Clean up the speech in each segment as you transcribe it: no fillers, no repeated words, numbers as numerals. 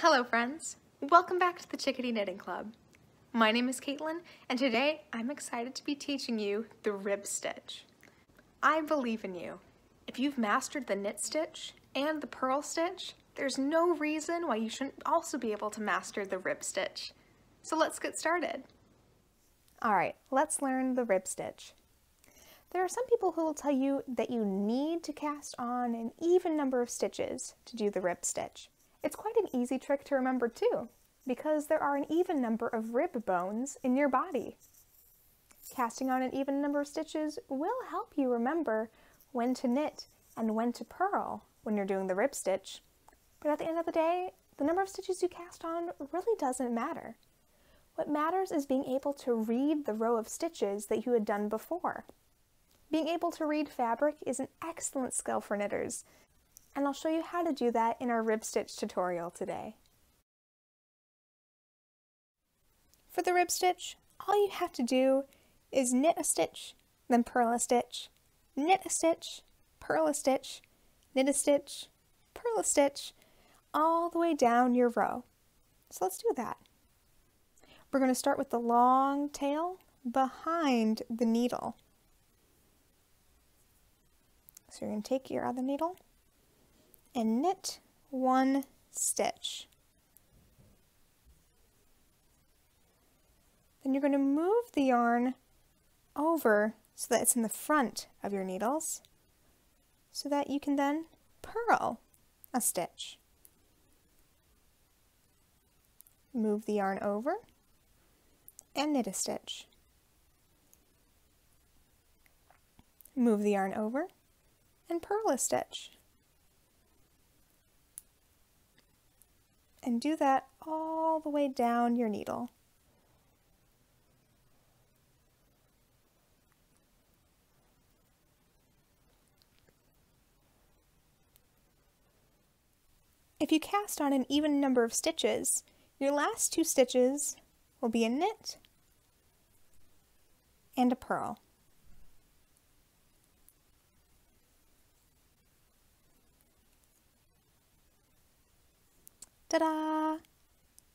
Hello friends, welcome back to the Chickadee Knitting Club. My name is Caitlin and today I'm excited to be teaching you the rib stitch. I believe in you. If you've mastered the knit stitch and the purl stitch, there's no reason why you shouldn't also be able to master the rib stitch. So let's get started. Alright, let's learn the rib stitch. There are some people who will tell you that you need to cast on an even number of stitches to do the rib stitch. It's quite an easy trick to remember too, because there are an even number of rib bones in your body. Casting on an even number of stitches will help you remember when to knit and when to purl when you're doing the rib stitch. But at the end of the day, the number of stitches you cast on really doesn't matter. What matters is being able to read the row of stitches that you had done before. Being able to read fabric is an excellent skill for knitters, and I'll show you how to do that in our rib stitch tutorial today. For the rib stitch, all you have to do is knit a stitch, then purl a stitch, knit a stitch, purl a stitch, knit a stitch, purl a stitch, all the way down your row. So let's do that. We're going to start with the long tail behind the needle. So you're going to take your other needle and knit one stitch. Then you're going to move the yarn over so that it's in the front of your needles, so that you can then purl a stitch. Move the yarn over and knit a stitch. Move the yarn over and purl a stitch. And do that all the way down your needle. If you cast on an even number of stitches, your last two stitches will be a knit and a purl. Ta-da!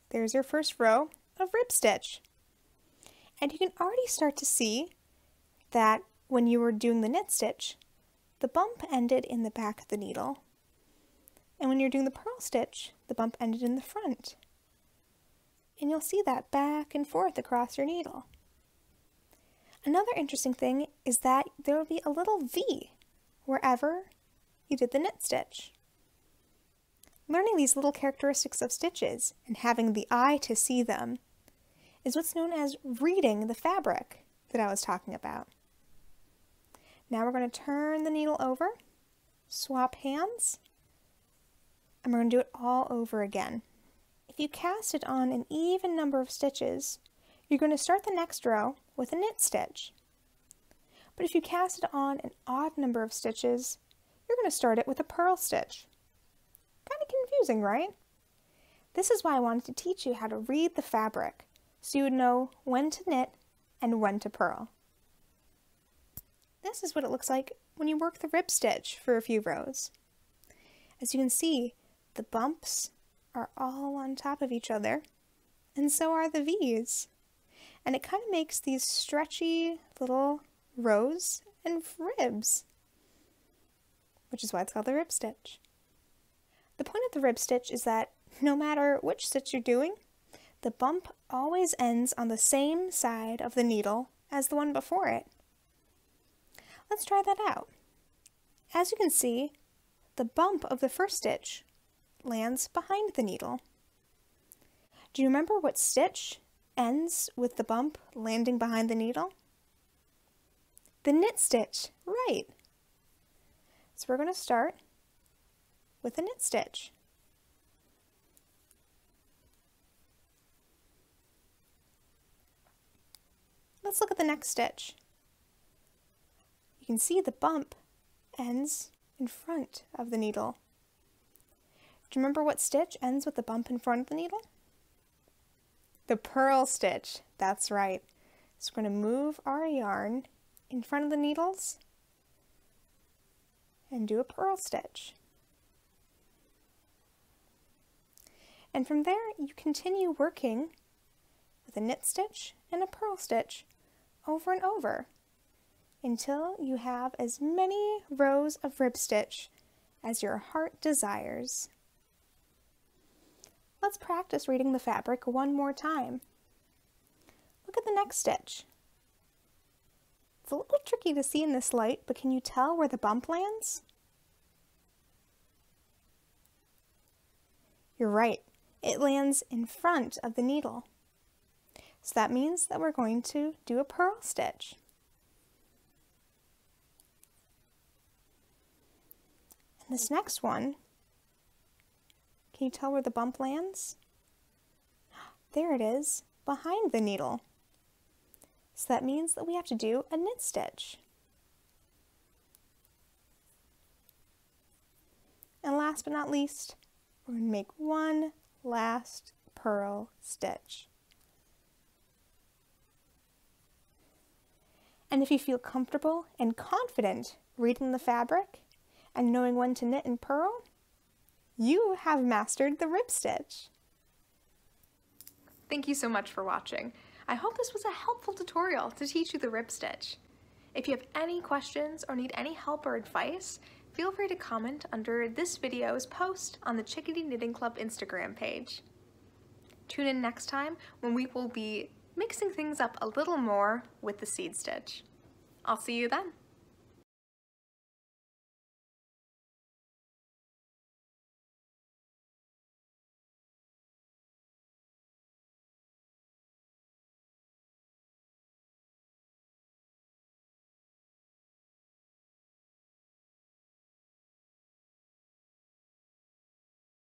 There's your first row of rib stitch. And you can already start to see that when you were doing the knit stitch, the bump ended in the back of the needle. And when you're doing the purl stitch, the bump ended in the front. And you'll see that back and forth across your needle. Another interesting thing is that there will be a little V wherever you did the knit stitch. Learning these little characteristics of stitches and having the eye to see them is what's known as reading the fabric that I was talking about. Now we're going to turn the needle over, swap hands, and we're going to do it all over again. If you cast it on an even number of stitches, you're going to start the next row with a knit stitch. But if you cast it on an odd number of stitches, you're going to start it with a purl stitch. Kind of confusing, right? This is why I wanted to teach you how to read the fabric, so you would know when to knit and when to purl. This is what it looks like when you work the rib stitch for a few rows. As you can see, the bumps are all on top of each other, and so are the V's. And it kind of makes these stretchy little rows and ribs, which is why it's called the rib stitch. The point of the rib stitch is that no matter which stitch you're doing, the bump always ends on the same side of the needle as the one before it. Let's try that out. As you can see, the bump of the first stitch lands behind the needle. Do you remember what stitch ends with the bump landing behind the needle? The knit stitch, right. So we're going to start with a knit stitch. Let's look at the next stitch. You can see the bump ends in front of the needle. Do you remember what stitch ends with the bump in front of the needle? The purl stitch, that's right. So we're going to move our yarn in front of the needles and do a purl stitch. And from there, you continue working with a knit stitch and a purl stitch over and over until you have as many rows of rib stitch as your heart desires. Let's practice reading the fabric one more time. Look at the next stitch. It's a little tricky to see in this light, but can you tell where the bump lands? You're right, it lands in front of the needle. So that means that we're going to do a purl stitch. And this next one, can you tell where the bump lands? There it is, behind the needle. So that means that we have to do a knit stitch. And last but not least, we're going to make one last purl stitch. And if you feel comfortable and confident reading the fabric and knowing when to knit and purl, you have mastered the rib stitch. Thank you so much for watching. I hope this was a helpful tutorial to teach you the rib stitch. If you have any questions or need any help or advice, feel free to comment under this video's post on the Chickadee Knitting Club Instagram page. Tune in next time when we will be mixing things up a little more with the seed stitch. I'll see you then.